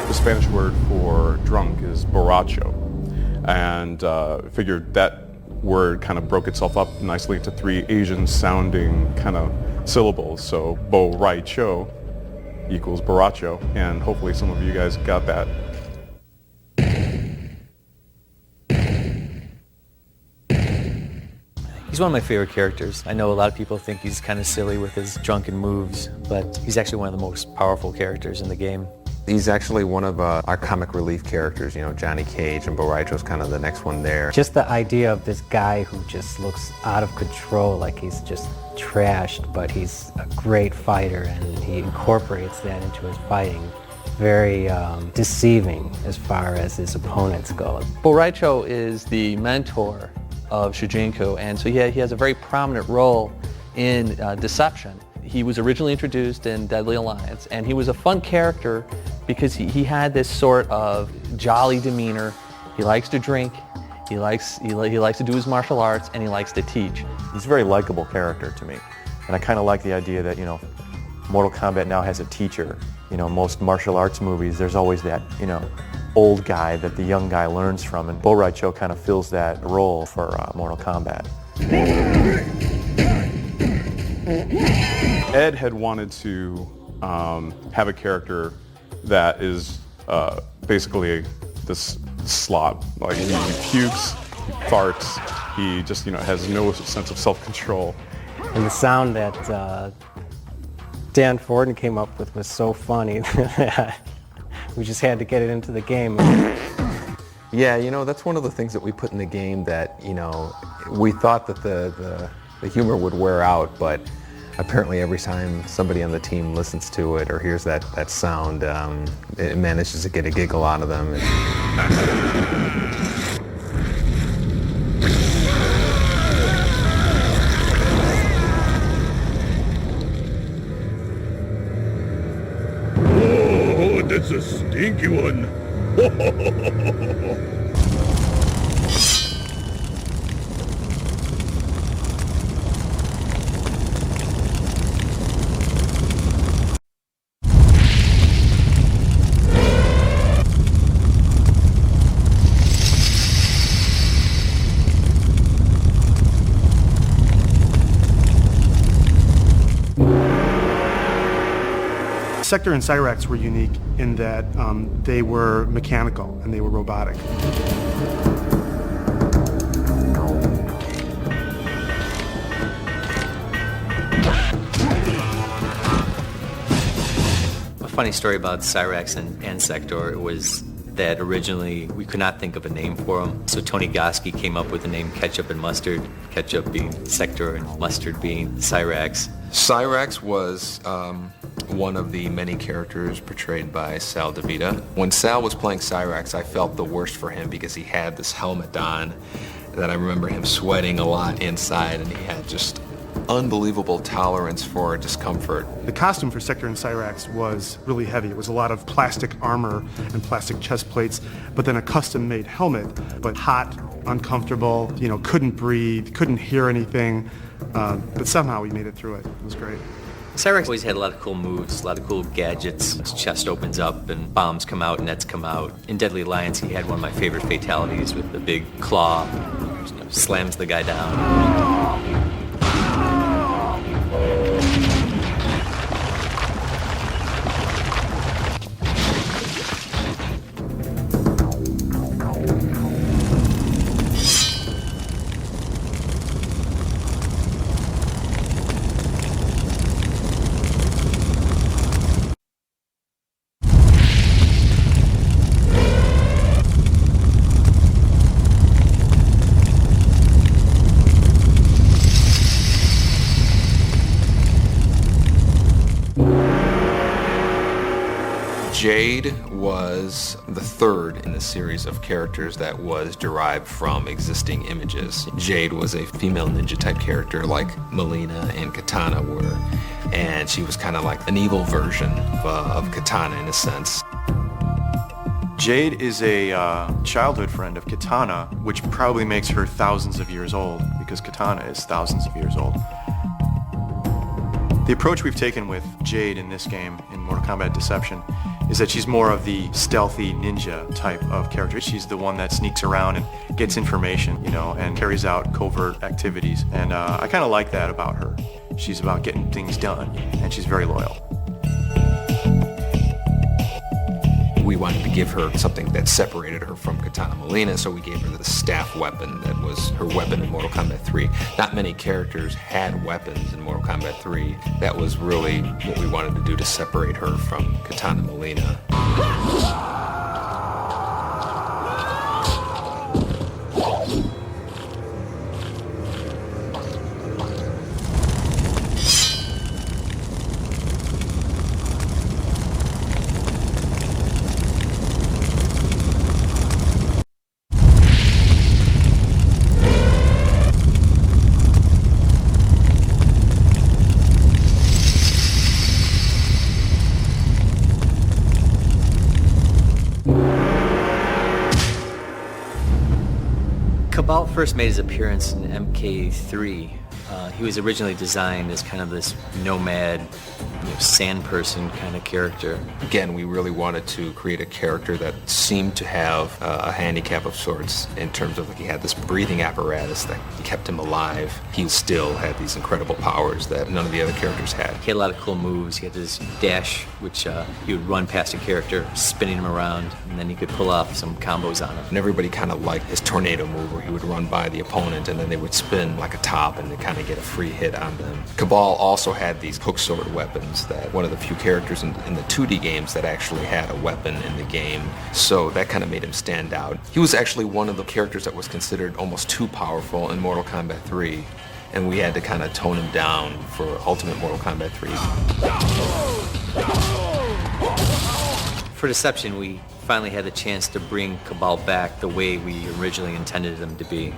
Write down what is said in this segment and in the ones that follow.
The Spanish word for drunk is borracho, and figured that word kind of broke itself up nicely into three Asian-sounding kind of syllables. So borracho equals borracho, and hopefully some of you guys got that. He's one of my favorite characters. I know a lot of people think he's kind of silly with his drunken moves, but he's actually one of the most powerful characters in the game. He's actually one of our comic relief characters, you know, Johnny Cage, and Borracho's kind of the next one there. Just the idea of this guy who just looks out of control, like he's just trashed, but he's a great fighter, and he incorporates that into his fighting. Very deceiving as far as his opponents go. Borracho is the mentor of Shujinko, and so he has a very prominent role in deception. He was originally introduced in Deadly Alliance, and he was a fun character because he had this sort of jolly demeanor. He likes to drink, he likes to do his martial arts, and he likes to teach. He's a very likable character to me, and I kind of like the idea that, you know, Mortal Kombat now has a teacher. You know, most martial arts movies, there's always that, you know, old guy that the young guy learns from, and Borracho kind of fills that role for Mortal Kombat. Ed had wanted to have a character that is basically this slob. Like he pukes, he farts, he just, you know, has no sense of self-control. And the sound that Dan Forden came up with was so funny that we just had to get it into the game. Yeah, you know, that's one of the things that we put in the game that, you know, we thought that the humor would wear out, but apparently every time somebody on the team listens to it or hears that sound, it manages to get a giggle out of them. Oh, that's a stinky one. Sector and Cyrax were unique in that they were mechanical and they were robotic. A funny story about Cyrax and Sector was that originally we could not think of a name for them. So Tony Goski came up with the name Ketchup and Mustard, Ketchup being Sector and Mustard being Cyrax. Cyrax was one of the many characters portrayed by Sal DeVita. When Sal was playing Cyrax, I felt the worst for him because he had this helmet on that I remember him sweating a lot inside, and he had just unbelievable tolerance for discomfort. The costume for Sector and Cyrax was really heavy. It was a lot of plastic armor and plastic chest plates, but then a custom-made helmet, but hot, uncomfortable, you know, couldn't breathe, couldn't hear anything, but somehow we made it through it. It was great. Cyrax always had a lot of cool moves, a lot of cool gadgets. His chest opens up and bombs come out, nets come out. In Deadly Alliance, he had one of my favorite fatalities with the big claw, you know, slams the guy down. Jade was the third in the series of characters that was derived from existing images. Jade was a female ninja type character like Melina and Katana were, and she was kind of like an evil version of Katana in a sense. Jade is a childhood friend of Katana, which probably makes her thousands of years old, because Katana is thousands of years old. The approach we've taken with Jade in this game, in Mortal Kombat Deception, is that she's more of the stealthy ninja type of character. She's the one that sneaks around and gets information, you know, and carries out covert activities. And I kind of like that about her. She's about getting things done, and she's very loyal. We wanted to give her something that separated her from Katana Molina, so we gave her the staff weapon that was her weapon in Mortal Kombat 3. Not many characters had weapons in Mortal Kombat 3. That was really what we wanted to do to separate her from Katana Molina. Cabal first made his appearance in MK3. He was originally designed as kind of this nomad, sand person kind of character. Again, we really wanted to create a character that seemed to have a handicap of sorts in terms of, like, he had this breathing apparatus that kept him alive. He still had these incredible powers that none of the other characters had. He had a lot of cool moves. He had this dash, which he would run past a character, spinning him around, and then he could pull off some combos on him. And everybody kind of liked his tornado move where he would run by the opponent and then they would spin like a top and they kind of get a free hit on them. Cabal also had these hook sword weapons, that one of the few characters in the 2D games that actually had a weapon in the game, so that kind of made him stand out. He was actually one of the characters that was considered almost too powerful in Mortal Kombat 3, and we had to kind of tone him down for Ultimate Mortal Kombat 3. For Deception, we finally had the chance to bring Cabal back the way we originally intended him to be.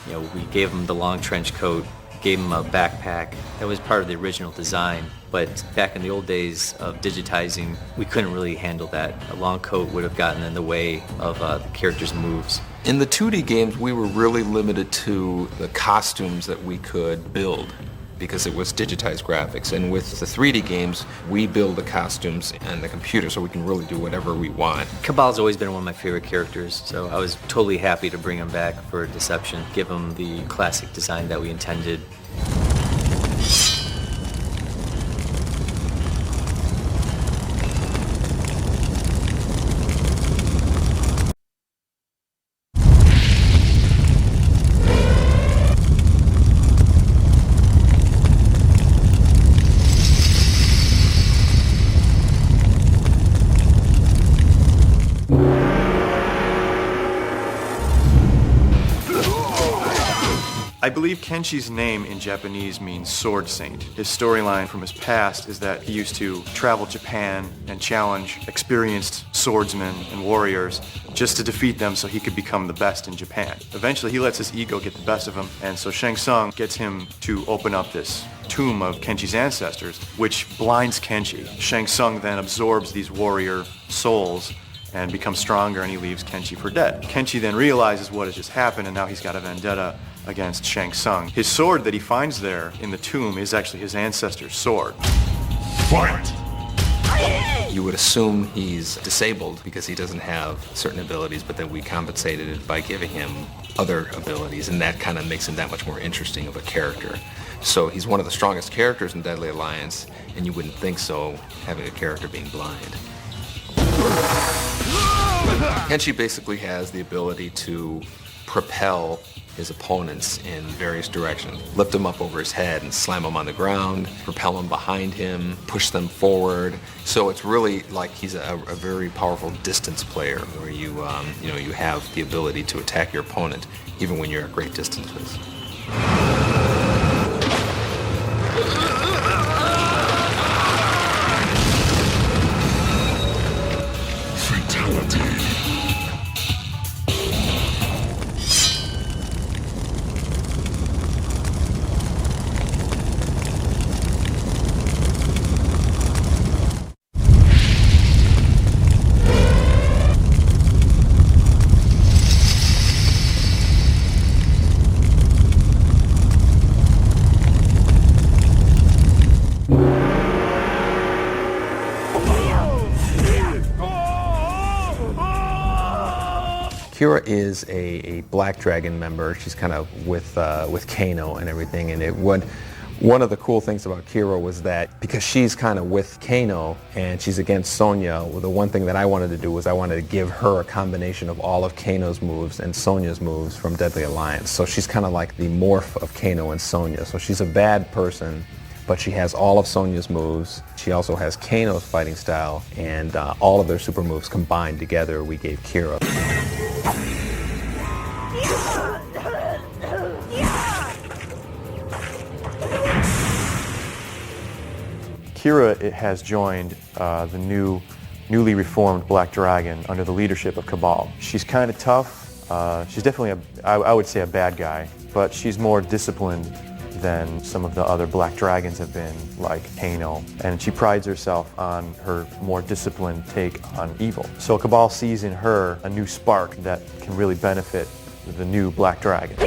You know, we gave him the long trench coat, gave him a backpack. That was part of the original design, but back in the old days of digitizing, we couldn't really handle that. A long coat would have gotten in the way of the character's moves. In the 2D games, we were really limited to the costumes that we could build because it was digitized graphics. And with the 3D games, we build the costumes on the computer so we can really do whatever we want. Cabal's always been one of my favorite characters, so I was totally happy to bring him back for Deception, give him the classic design that we intended. I believe Kenshi's name in Japanese means sword saint. His storyline from his past is that he used to travel Japan and challenge experienced swordsmen and warriors just to defeat them so he could become the best in Japan. Eventually he lets his ego get the best of him, and so Shang Tsung gets him to open up this tomb of Kenshi's ancestors, which blinds Kenshi. Shang Tsung then absorbs these warrior souls and becomes stronger, and he leaves Kenshi for dead. Kenshi then realizes what has just happened, and now he's got a vendetta against Shang Tsung. His sword that he finds there in the tomb is actually his ancestor's sword. Fight! You would assume he's disabled because he doesn't have certain abilities, but then we compensated it by giving him other abilities, and that kind of makes him that much more interesting of a character. So he's one of the strongest characters in Deadly Alliance, and you wouldn't think so having a character being blind. Kenshi basically has the ability to propel his opponents in various directions. Lift them up over his head and slam them on the ground, propel them behind him, push them forward. So it's really like he's a very powerful distance player where you have the ability to attack your opponent even when you're at great distances. Fatality. Kira is a Black Dragon member. She's kind of with Kano and everything. And one of the cool things about Kira was that because she's kind of with Kano and she's against Sonya, well, the one thing that I wanted to do was I wanted to give her a combination of all of Kano's moves and Sonya's moves from Deadly Alliance. So she's kind of like the morph of Kano and Sonya. So she's a bad person, but she has all of Sonya's moves. She also has Kano's fighting style, and all of their super moves combined together we gave Kira. Kira has joined the newly reformed Black Dragon under the leadership of Cabal. She's kind of tough. She's definitely, I would say, a bad guy, but she's more disciplined than some of the other Black Dragons have been, like Kano, and she prides herself on her more disciplined take on evil. So Cabal sees in her a new spark that can really benefit the new Black Dragon.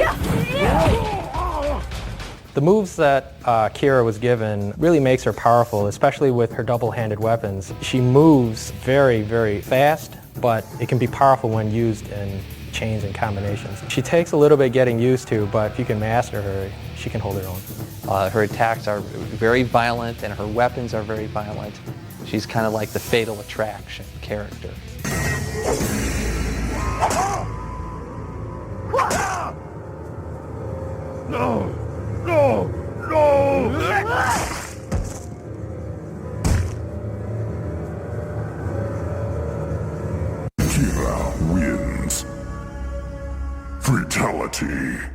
The moves that Kira was given really makes her powerful, especially with her double-handed weapons. She moves very, very fast, but it can be powerful when used in chains and combinations. She takes a little bit getting used to, but if you can master her, she can hold her own. Her attacks are very violent and her weapons are very violent. She's kind of like the Fatal Attraction character. No! No! No! Kira wins. Fatality.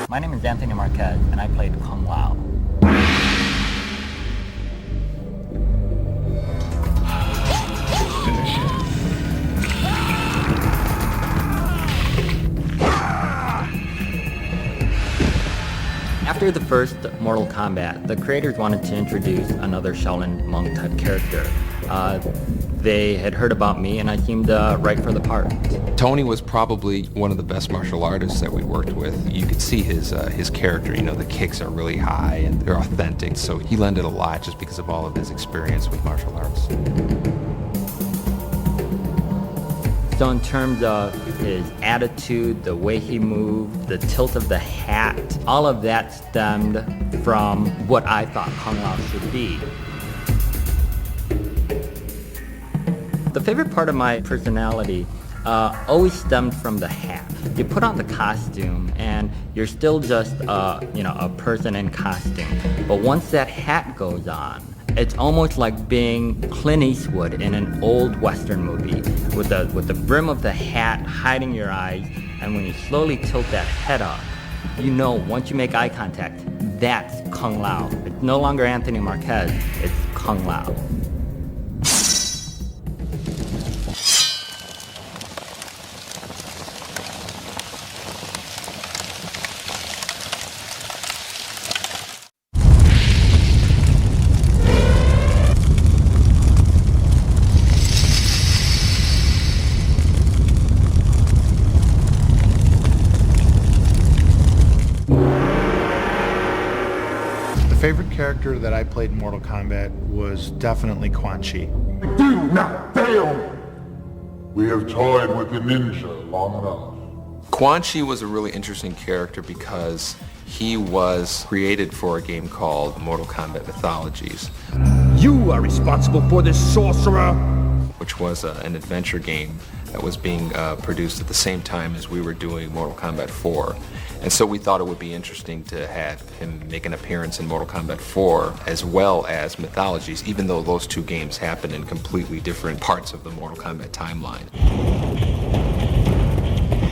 My name is Anthony Marquez, and I played Kung Lao. After the first Mortal Kombat, the creators wanted to introduce another Shaolin monk type character. They had heard about me and I seemed right for the part. Tony was probably one of the best martial artists that we worked with. You could see his character, you know, the kicks are really high and they're authentic, so he lent it a lot just because of all of his experience with martial arts. So in terms of his attitude, the way he moved, the tilt of the hat, all of that stemmed from what I thought Kung Lao should be. The favorite part of my personality always stemmed from the hat. You put on the costume and you're still just a person in costume. But once that hat goes on, it's almost like being Clint Eastwood in an old Western movie with the brim of the hat hiding your eyes, and when you slowly tilt that head up, you know once you make eye contact, that's Kung Lao. It's no longer Anthony Marquez, it's Kung Lao. The favorite character that I played in Mortal Kombat was definitely Quan Chi. Do not fail! We have toyed with the ninja long enough. Quan Chi was a really interesting character because he was created for a game called Mortal Kombat Mythologies. You are responsible for this, sorcerer! Which was an adventure game that was being produced at the same time as we were doing Mortal Kombat 4. And so we thought it would be interesting to have him make an appearance in Mortal Kombat 4 as well as Mythologies, even though those two games happen in completely different parts of the Mortal Kombat timeline.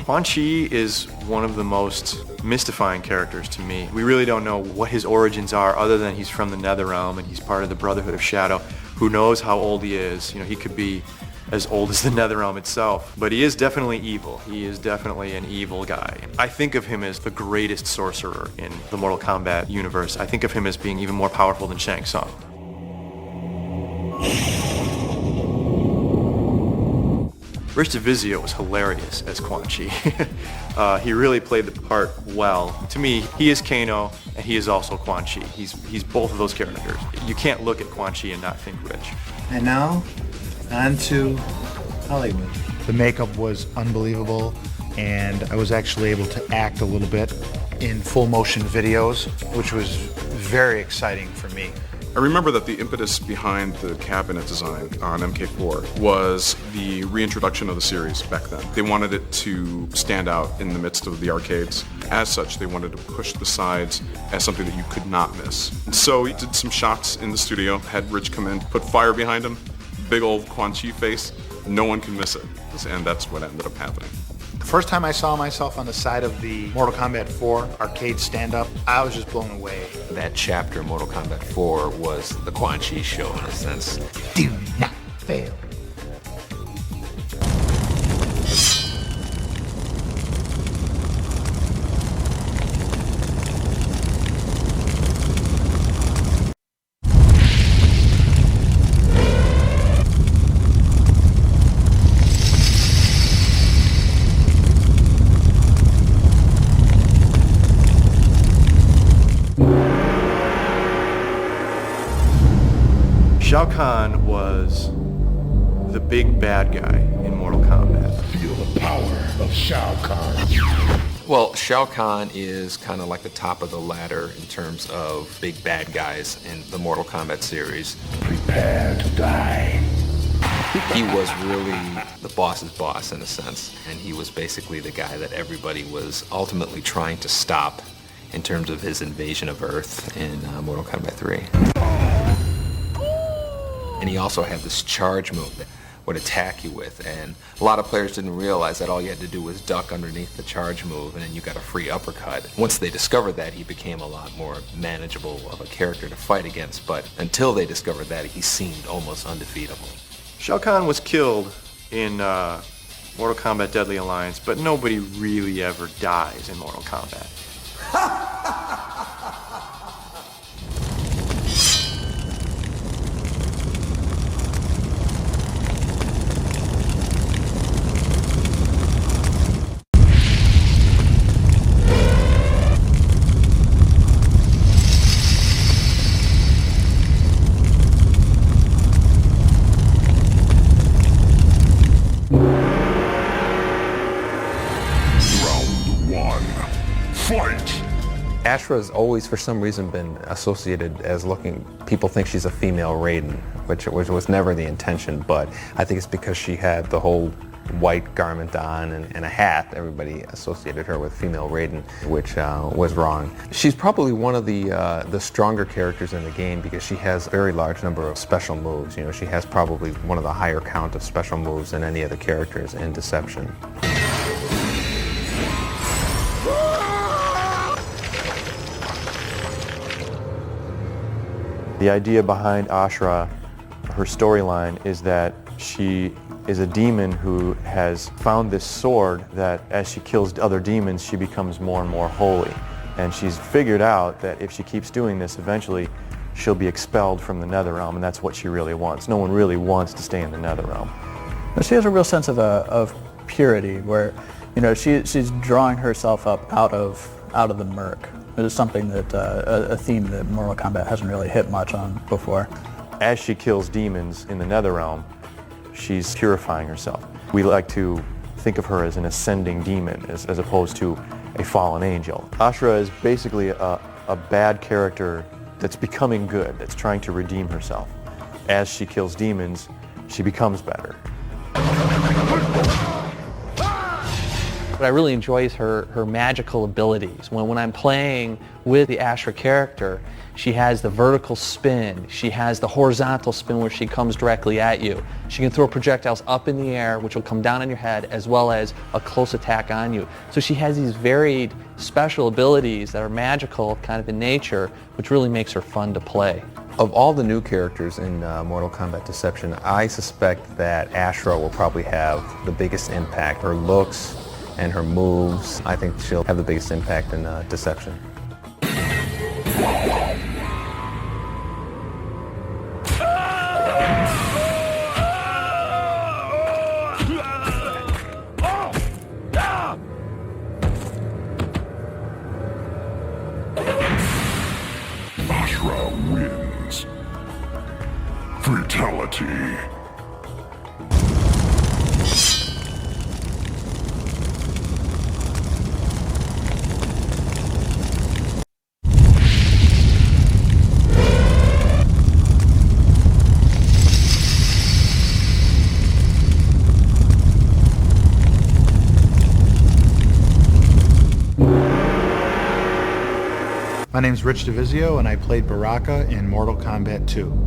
Quan Chi is one of the most mystifying characters to me. We really don't know what his origins are other than he's from the Netherrealm and he's part of the Brotherhood of Shadow. Who knows how old he is? You know, he could be as old as the Netherrealm itself. But he is definitely evil. He is definitely an evil guy. I think of him as the greatest sorcerer in the Mortal Kombat universe. I think of him as being even more powerful than Shang Tsung. Rich DeVizio was hilarious as Quan Chi. He really played the part well. To me, he is Kano, and he is also Quan Chi. He's both of those characters. You can't look at Quan Chi and not think Rich. And now, on to Hollywood. The makeup was unbelievable, and I was actually able to act a little bit in full motion videos, which was very exciting for me. I remember that the impetus behind the cabinet design on MK4 was the reintroduction of the series back then. They wanted it to stand out in the midst of the arcades. As such, they wanted to push the sides as something that you could not miss. And so we did some shots in the studio, had Rich come in, put fire behind him, big old Quan Chi face, no one can miss it. And that's what ended up happening. The first time I saw myself on the side of the Mortal Kombat 4 arcade stand-up, I was just blown away. That chapter, Mortal Kombat 4, was the Quan Chi show in a sense. Do not fail. Shao Kahn was the big bad guy in Mortal Kombat. Feel the power of Shao Kahn. Well, Shao Kahn is kind of like the top of the ladder in terms of big bad guys in the Mortal Kombat series. Prepare to die. He was really the boss's boss in a sense, and he was basically the guy that everybody was ultimately trying to stop in terms of his invasion of Earth in Mortal Kombat 3. And he also had this charge move that would attack you with, and a lot of players didn't realize that all you had to do was duck underneath the charge move and then you got a free uppercut. Once they discovered that, he became a lot more manageable of a character to fight against, but until they discovered that, he seemed almost undefeatable. Shao Kahn was killed in Mortal Kombat Deadly Alliance, but nobody really ever dies in Mortal Kombat. Ashra has always, for some reason, been associated as looking, people think she's a female Raiden, which was never the intention, but I think it's because she had the whole white garment on and a hat. Everybody associated her with female Raiden, which was wrong. She's probably one of the stronger characters in the game because she has a very large number of special moves. You know, she has probably one of the higher count of special moves than any of the characters in Deception. The idea behind Ashra, her storyline, is that she is a demon who has found this sword that as she kills other demons, she becomes more and more holy. And she's figured out that if she keeps doing this, eventually she'll be expelled from the Netherrealm, and that's what she really wants. No one really wants to stay in the Netherrealm. She has a real sense of purity, where, you know, she's drawing herself up out of the murk. It is something that a theme that Mortal Kombat hasn't really hit much on before. As she kills demons in the Netherrealm, she's purifying herself. We like to think of her as an ascending demon as opposed to a fallen angel. Ashra is basically a bad character that's becoming good, that's trying to redeem herself. As she kills demons, she becomes better. What I really enjoy is her magical abilities. When I'm playing with the Ashra character, she has the vertical spin, she has the horizontal spin where she comes directly at you. She can throw projectiles up in the air, which will come down on your head, as well as a close attack on you. So she has these varied special abilities that are magical kind of in nature, which really makes her fun to play. Of all the new characters in Mortal Kombat Deception, I suspect that Ashra will probably have the biggest impact. Her looks and her moves, I think she'll have the biggest impact in Deception. Ashra wins. Fatality. My name's Rich DeVizio, and I played Baraka in Mortal Kombat 2.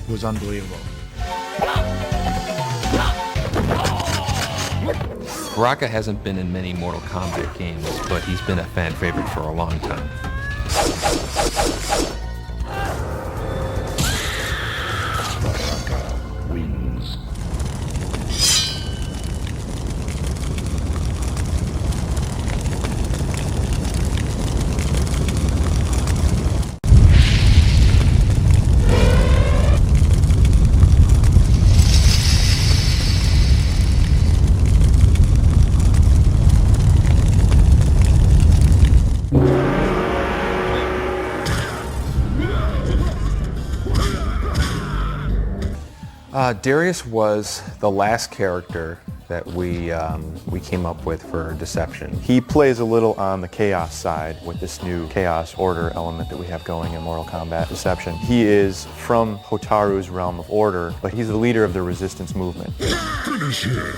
Was unbelievable. Baraka hasn't been in many Mortal Kombat games, but he's been a fan favorite for a long time. Baraka wins. Darius was the last character that we came up with for Deception. He plays a little on the Chaos side with this new Chaos Order element that we have going in Mortal Kombat Deception. He is from Hotaru's realm of order, but he's the leader of the resistance movement. Finish him.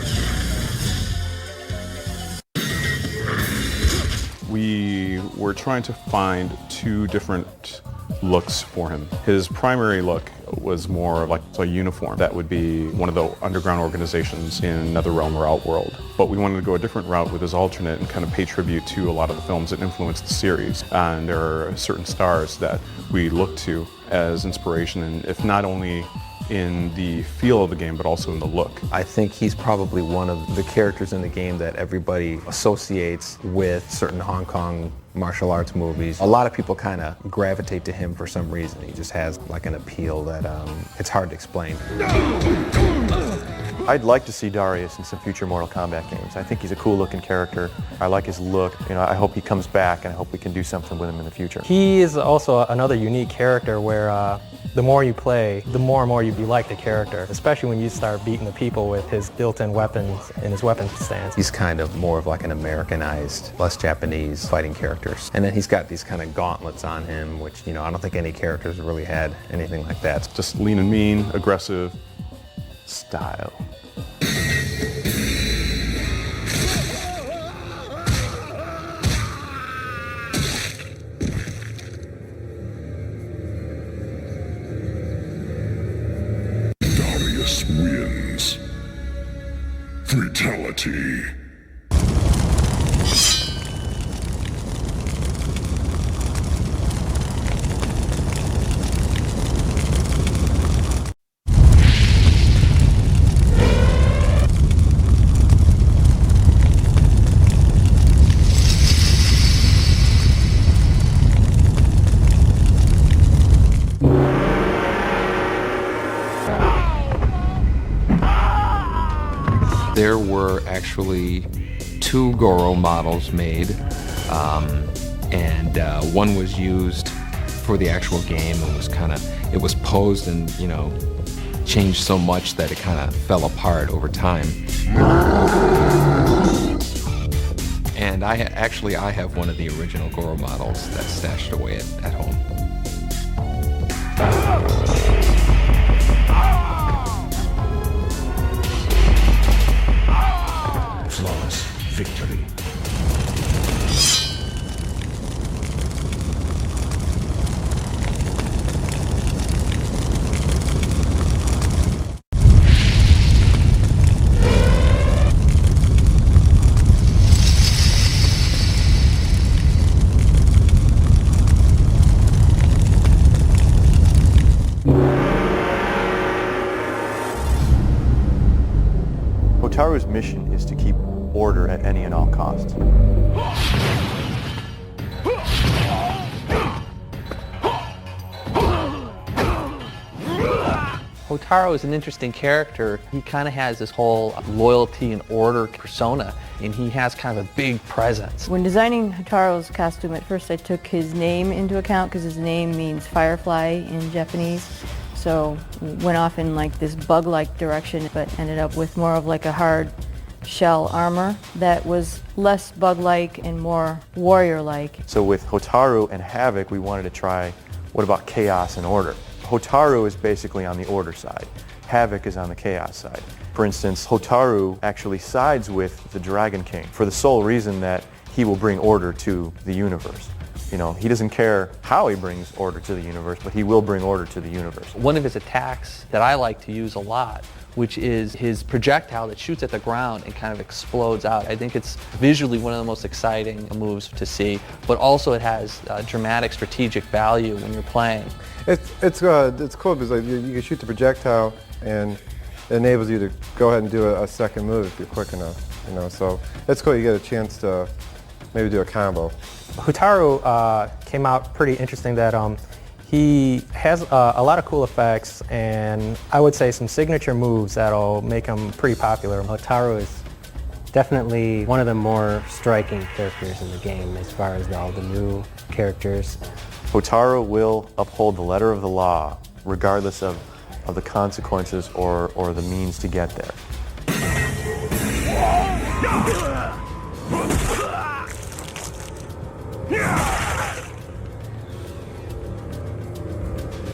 We were trying to find two different looks for him. His primary look was more like a uniform. That would be one of the underground organizations in Netherrealm or Outworld. But we wanted to go a different route with his alternate and kind of pay tribute to a lot of the films that influenced the series. And there are certain stars that we look to as inspiration, and if not only in the feel of the game, but also in the look. I think he's probably one of the characters in the game that everybody associates with certain Hong Kong martial arts movies. A lot of people kind of gravitate to him for some reason. He just has like an appeal that it's hard to explain. I'd like to see Darius in some future Mortal Kombat games. I think he's a cool looking character. I like his look. You know, I hope he comes back, and I hope we can do something with him in the future. He is also another unique character where the more you play, the more and more you like the character, especially when you start beating the people with his built-in weapons and his weapon stance. He's kind of more of like an Americanized, less Japanese fighting characters. And then he's got these kind of gauntlets on him, which, you know, I don't think any characters really had anything like that. Just lean and mean, aggressive style. Darius wins. Fatality. There were actually 2 Goro models made, and one was used for the actual game and it was posed and, changed so much that it kind of fell apart over time. And I have one of the original Goro models that's stashed away at home. Flawless victory. Hotaru's mission is to keep order at any and all costs. Hotaru is an interesting character. He kind of has this whole loyalty and order persona, and he has kind of a big presence. When designing Hotaru's costume, at first I took his name into account because his name means firefly in Japanese. So we went off in like this bug-like direction, but ended up with more of like a hard shell armor that was less bug-like and more warrior-like. So with Hotaru and Havoc, we wanted to try, what about chaos and order? Hotaru is basically on the order side. Havoc is on the chaos side. For instance, Hotaru actually sides with the Dragon King for the sole reason that he will bring order to the universe. He doesn't care how he brings order to the universe, but he will bring order to the universe. One of his attacks that I like to use a lot, which is his projectile that shoots at the ground and kind of explodes out. I think it's visually one of the most exciting moves to see, but also it has dramatic strategic value when you're playing. It's cool because you can shoot the projectile and it enables you to go ahead and do a second move if you're quick enough. So it's cool. You get a chance to maybe do a combo. Hotaru came out pretty interesting that he has a lot of cool effects and I would say some signature moves that'll make him pretty popular. Hotaru is definitely one of the more striking characters in the game as far as all the new characters. Hotaru will uphold the letter of the law regardless of the consequences or the means to get there.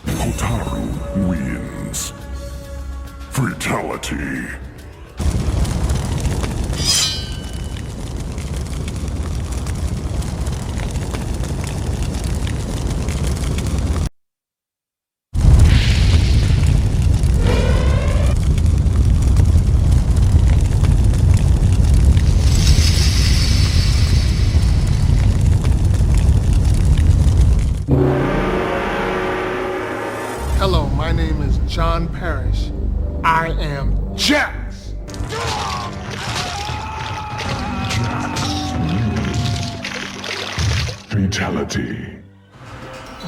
Hotaru wins. Fatality. Hello, my name is John Parrish. I am Jax! Fatality.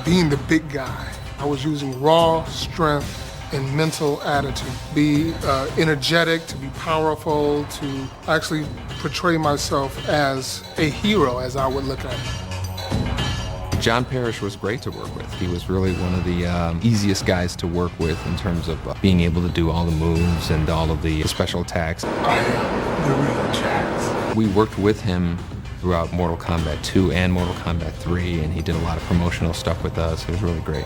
Being the big guy, I was using raw strength and mental attitude. Be energetic, to be powerful, to actually portray myself as a hero, as I would look at it. John Parrish was great to work with. He was really one of the easiest guys to work with in terms of being able to do all the moves and all of the special attacks. I am the real Jax. We worked with him throughout Mortal Kombat 2 and Mortal Kombat 3, and he did a lot of promotional stuff with us. It was really great.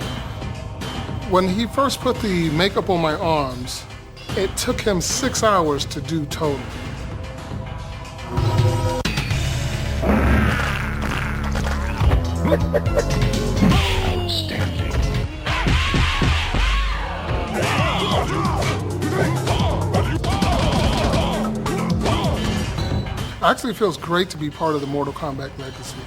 When he first put the makeup on my arms, it took him 6 hours to do total. Outstanding. Actually, it feels great to be part of the Mortal Kombat legacy.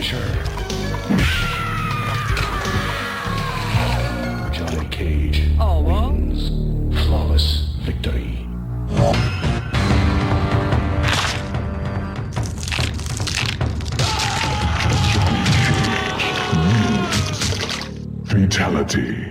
finisher. Johnny Cage wins. Flawless victory. Fatality.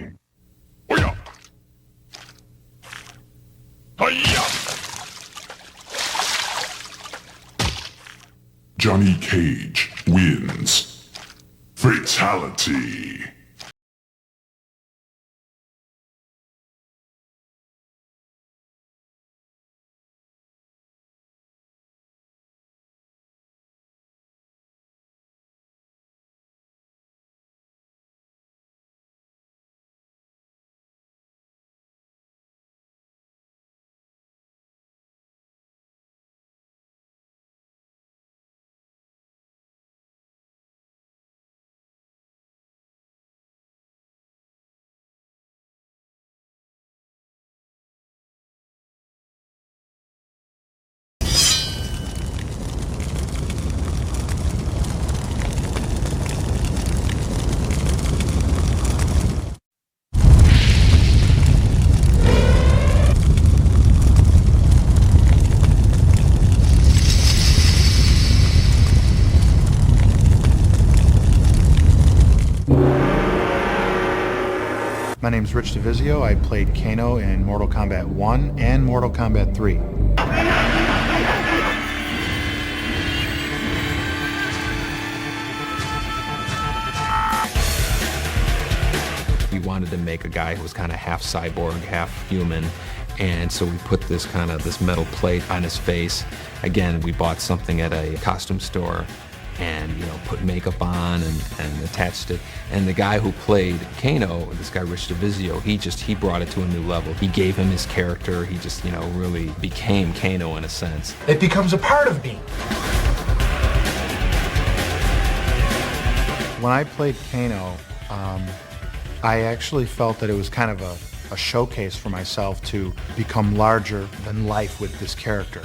Johnny Cage wins. Fatality. My name's Rich DeVizio. I played Kano in Mortal Kombat 1 and Mortal Kombat 3. We wanted to make a guy who was kind of half cyborg, half human, and so we put this metal plate on his face. Again, we bought something at a costume store and put makeup on and attached it. And the guy who played Kano, this guy Rich DeVizio, he brought it to a new level. He gave him his character. He just really became Kano in a sense. It becomes a part of me. When I played Kano, I actually felt that it was kind of a showcase for myself to become larger than life with this character.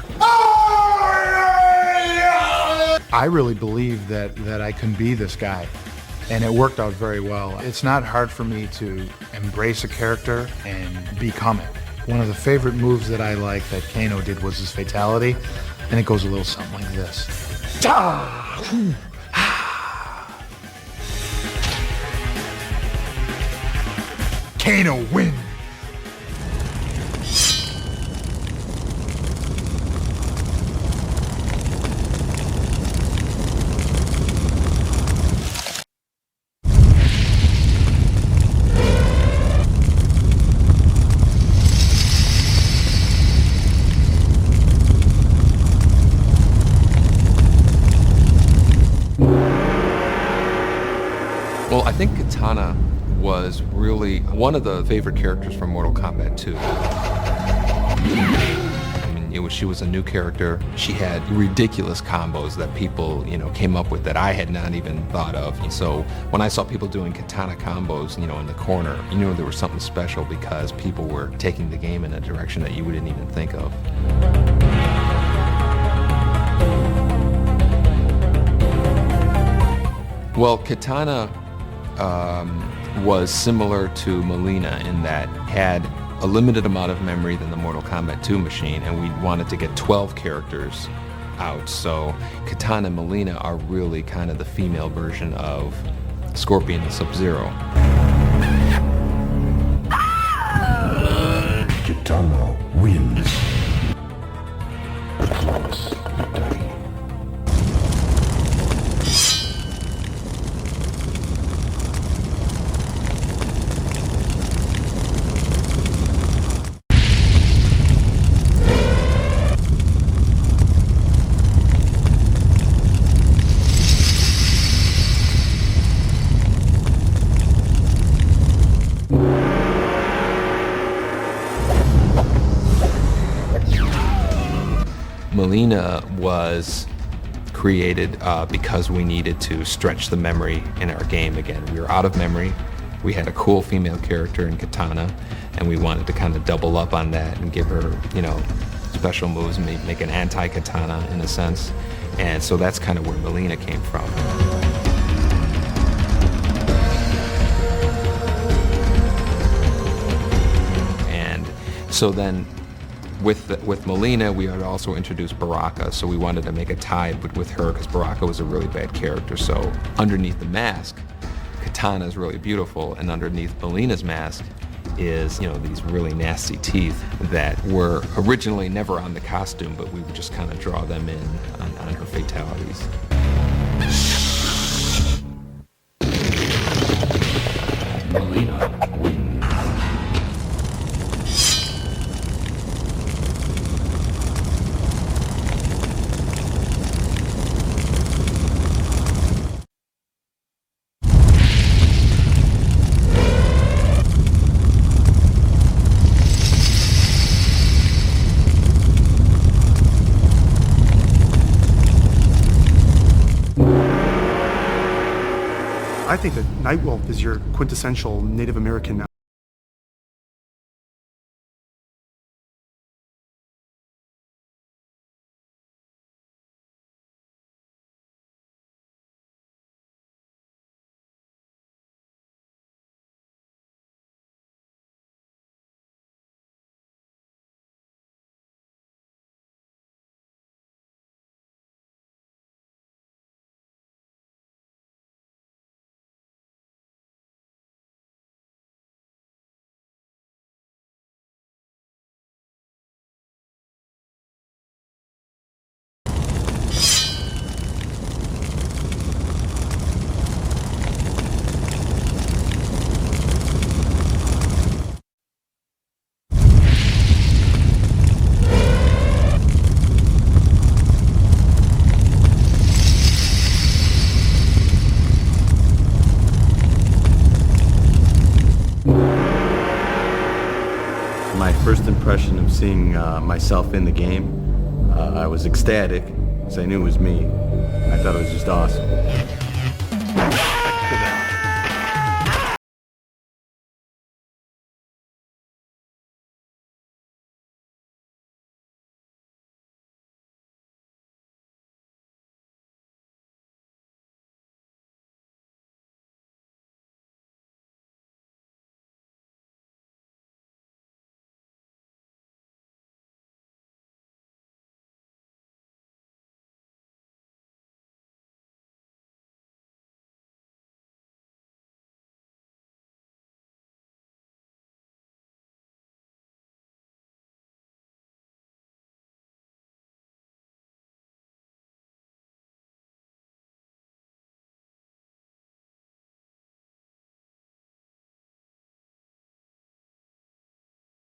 I really believe that I can be this guy, and it worked out very well. It's not hard for me to embrace a character and become it. One of the favorite moves that I like that Kano did was his fatality, and it goes a little something like this. Kano wins! Well, I think Katana was really one of the favorite characters from Mortal Kombat 2. I mean, she was a new character. She had ridiculous combos that people, came up with that I had not even thought of. And so when I saw people doing Katana combos, in the corner, you knew there was something special because people were taking the game in a direction that you didn't even think of. Well, Katana was similar to Melina in that had a limited amount of memory than the Mortal Kombat 2 machine, and we wanted to get 12 characters out. So Katana and Melina are really kind of the female version of Scorpion and Sub-Zero. Katana wins. Flawless victory. Melina was created because we needed to stretch the memory in our game again. We were out of memory. We had a cool female character in Katana, and we wanted to kind of double up on that and give her, special moves, make an anti-Katana in a sense. And so that's kind of where Melina came from. So then with Melina, we had also introduced Baraka, so we wanted to make a tie with her because Baraka was a really bad character. So underneath the mask, Katana is really beautiful, and underneath Melina's mask is, these really nasty teeth that were originally never on the costume, but we would just kind of draw them in on her fatalities. Melina wins. I think that Nightwolf is your quintessential Native American. My first impression of seeing myself in the game, I was ecstatic because I knew it was me. I thought it was just awesome.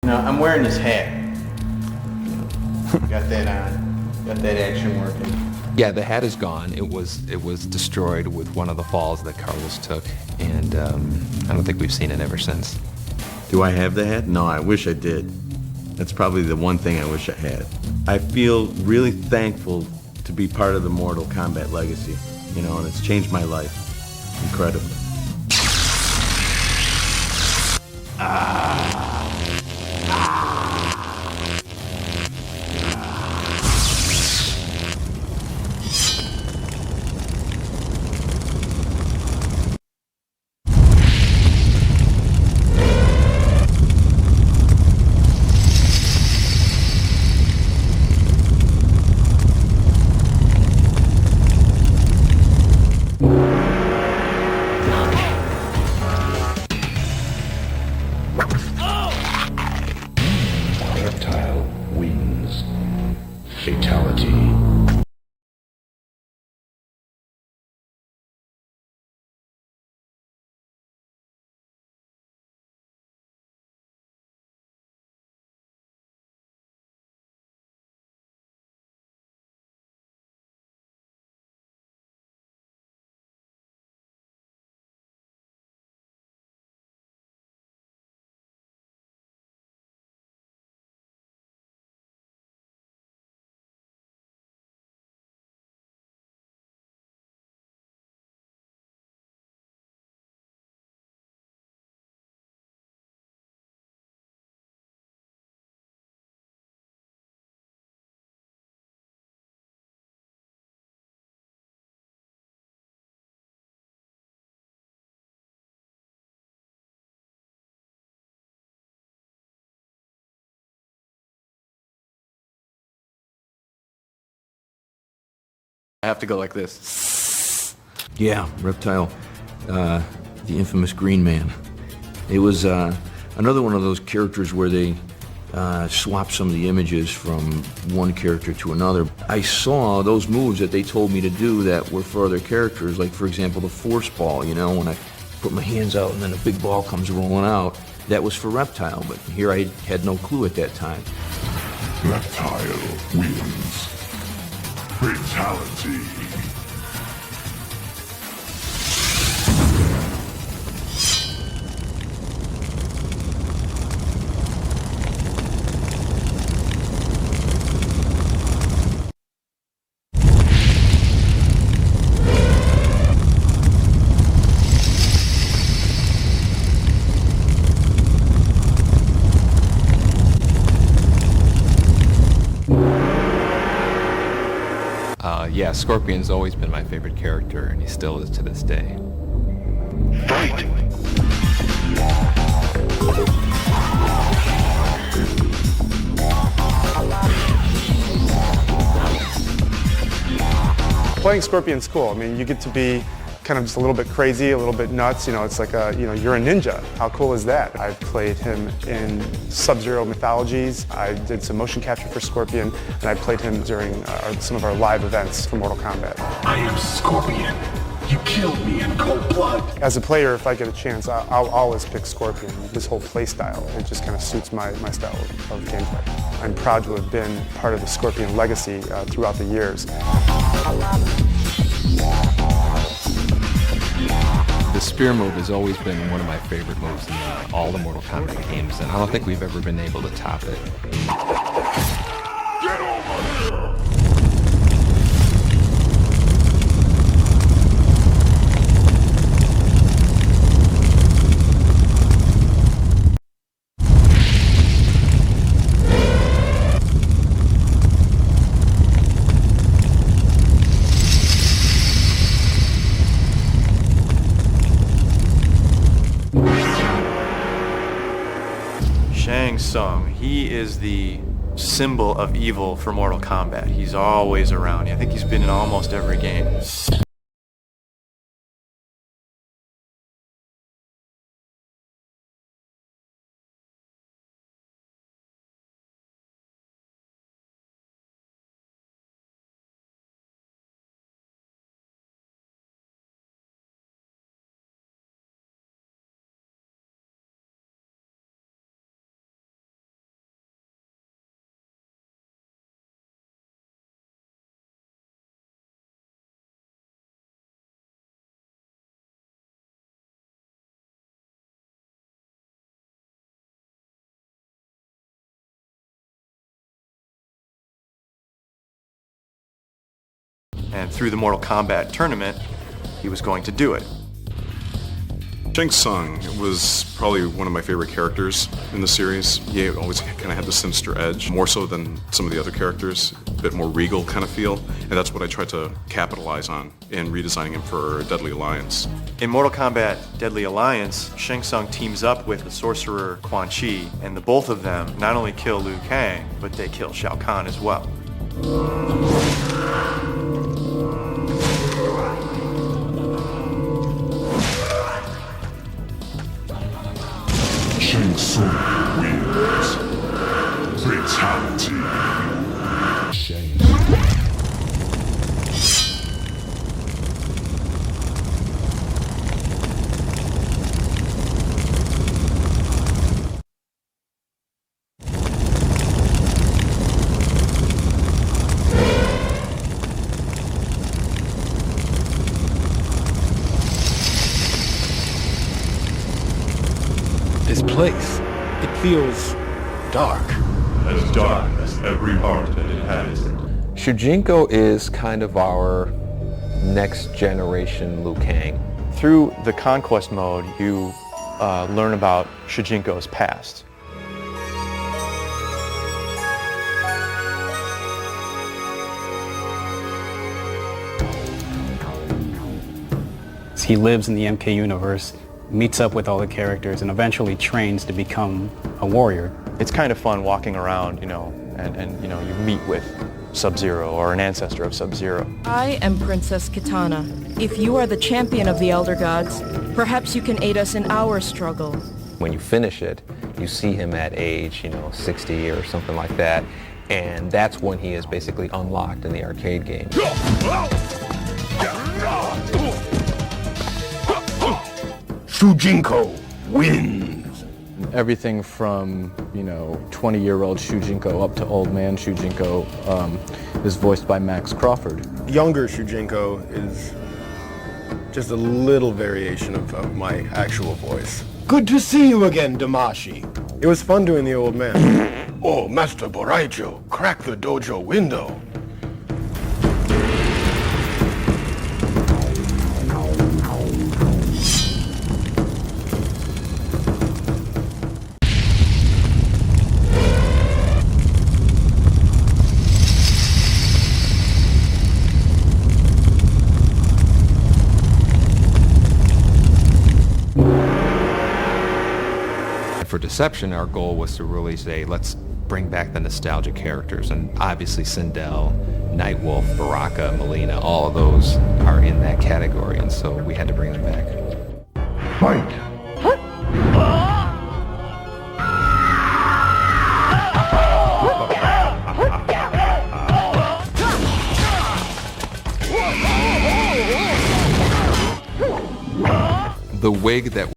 Now, I'm wearing this hat. Got that on. Got that action working. Yeah, the hat is gone. It was destroyed with one of the falls that Carlos took, and I don't think we've seen it ever since. Do I have the hat? No, I wish I did. That's probably the one thing I wish I had. I feel really thankful to be part of the Mortal Kombat legacy, and it's changed my life incredibly. I have to go like this. Yeah, Reptile, the infamous Green Man. It was another one of those characters where they swap some of the images from one character to another. I saw those moves that they told me to do that were for other characters, like for example the force ball, you know, when I put my hands out and then a big ball comes rolling out. That was for Reptile, but here I had no clue at that time. Reptile wins. Fatality. Yeah, Scorpion's always been my favorite character, and he still is to this day. Fight! Playing Scorpion's cool. I mean, you get to be kind of just a little bit crazy, a little bit nuts. You know, it's like you're a ninja. How cool is that? I've played him in Sub-Zero mythologies. I did some motion capture for Scorpion, and I played him during some of our live events for Mortal Kombat. I am Scorpion. You killed me in cold blood. As a player, if I get a chance, I'll always pick Scorpion. This whole play style, it just kind of suits my style of gameplay. I'm proud to have been part of the Scorpion legacy throughout the years. The spear move has always been one of my favorite moves in all the Mortal Kombat games, and I don't think we've ever been able to top it. Get over here! Shang Tsung, he is the symbol of evil for Mortal Kombat. He's always around. I think he's been in almost every game. And through the Mortal Kombat tournament, he was going to do it. Shang Tsung was probably one of my favorite characters in the series. He always kind of had the sinister edge, more so than some of the other characters, a bit more regal kind of feel, and that's what I tried to capitalize on in redesigning him for Deadly Alliance. In Mortal Kombat Deadly Alliance, Shang Tsung teams up with the sorcerer Quan Chi, and the both of them not only kill Liu Kang, but they kill Shao Kahn as well. Shang Tsung wins. Fatality. This place, it feels dark. As dark as every heart that inhabits it. Shujinko is kind of our next generation Liu Kang. Through the conquest mode, you learn about Shujinko's past. He lives in the MK universe, meets up with all the characters, and eventually trains to become a warrior. It's kind of fun walking around, you know, and you know, you meet with Sub-Zero or an ancestor of Sub-Zero. I am Princess Kitana. If you are the champion of the Elder Gods, perhaps you can aid us in our struggle. When you finish it, you see him at age, 60 or something like that, and that's when he is basically unlocked in the arcade game. Shujinko wins. Everything from, 20-year-old Shujinko up to old man Shujinko is voiced by Max Crawford. Younger Shujinko is just a little variation of my actual voice. Good to see you again, Damashi. It was fun doing the old man. Oh, Master Boraicho, crack the dojo window. For Deception, our goal was to really say, let's bring back the nostalgia characters, and obviously Sindel, Nightwolf, Baraka, Melina, all of those are in that category, and so we had to bring them back. Fight! The wig that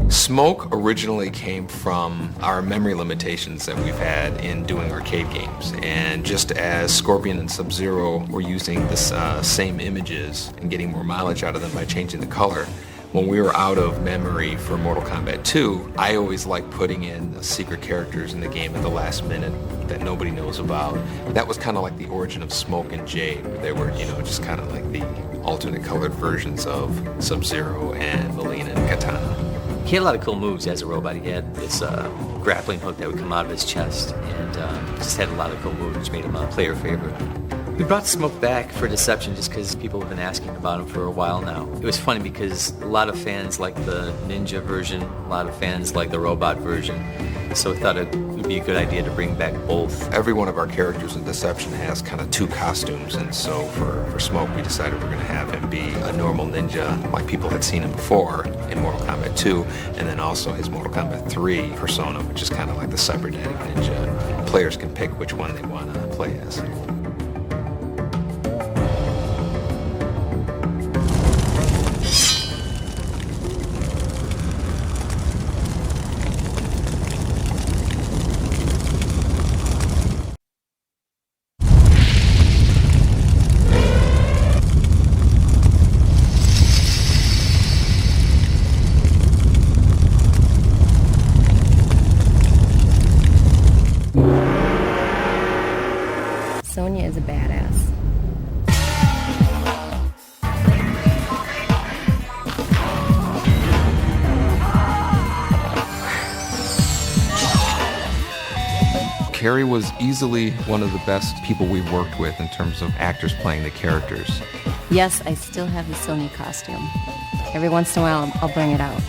Smoke originally came from our memory limitations that we've had in doing arcade games, and just as Scorpion and Sub-Zero were using this same images and getting more mileage out of them by changing the color, when we were out of memory for Mortal Kombat 2, I always liked putting in the secret characters in the game at the last minute that nobody knows about. That was kind of like the origin of Smoke and Jade, where they were, just kind of like the alternate colored versions of Sub-Zero and Melina and Katana. He had a lot of cool moves as a robot. He had this grappling hook that would come out of his chest, and just had a lot of cool moves, which made him a player favorite. We brought Smoke back for Deception just because people have been asking about him for a while now. It was funny because a lot of fans like the ninja version, a lot of fans like the robot version, so we thought it would be a good idea to bring back both. Every one of our characters in Deception has kind of two costumes, and so for Smoke we decided we're going to have him be a normal ninja like people had seen him before in Mortal Kombat 2, and then also his Mortal Kombat 3 persona, which is kind of like the cybernetic ninja. Players can pick which one they want to play as. Sonya is a badass. Carrie was easily one of the best people we've worked with in terms of actors playing the characters. Yes, I still have the Sonya costume. Every once in a while, I'll bring it out.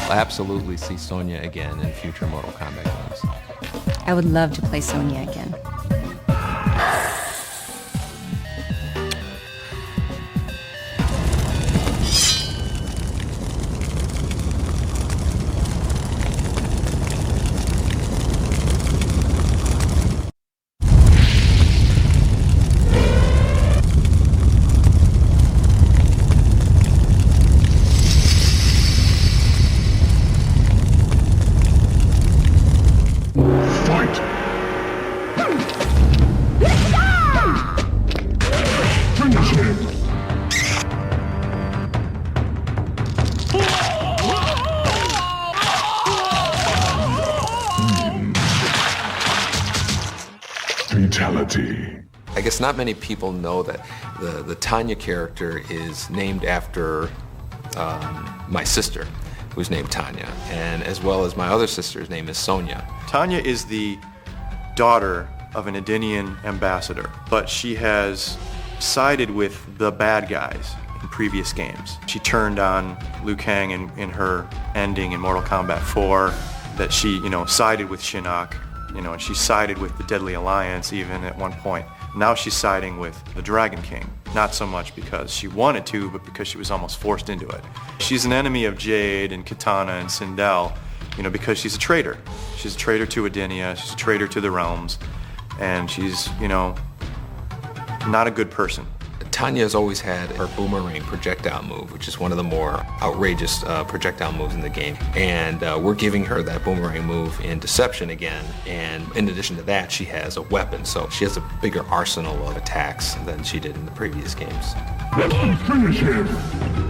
I'll absolutely see Sonya again in future Mortal Kombat games. I would love to play Sonya again. Fatality. I guess not many people know that the Tanya character is named after my sister, who's named Tanya, and as well as my other sister's name is Sonia. Tanya is the daughter of an Edenian ambassador, but she has sided with the bad guys in previous games. She turned on Liu Kang in her ending in Mortal Kombat 4, that she, sided with Shinnok, and she sided with the Deadly Alliance even at one point. Now she's siding with the Dragon King, not so much because she wanted to, but because she was almost forced into it. She's an enemy of Jade and Kitana and Sindel, because she's a traitor. She's a traitor to Edenia, she's a traitor to the realms, and she's, not a good person. Tanya has always had her boomerang projectile move, which is one of the more outrageous projectile moves in the game. And we're giving her that boomerang move in Deception again. And in addition to that, she has a weapon. So she has a bigger arsenal of attacks than she did in the previous games. Let's finish him!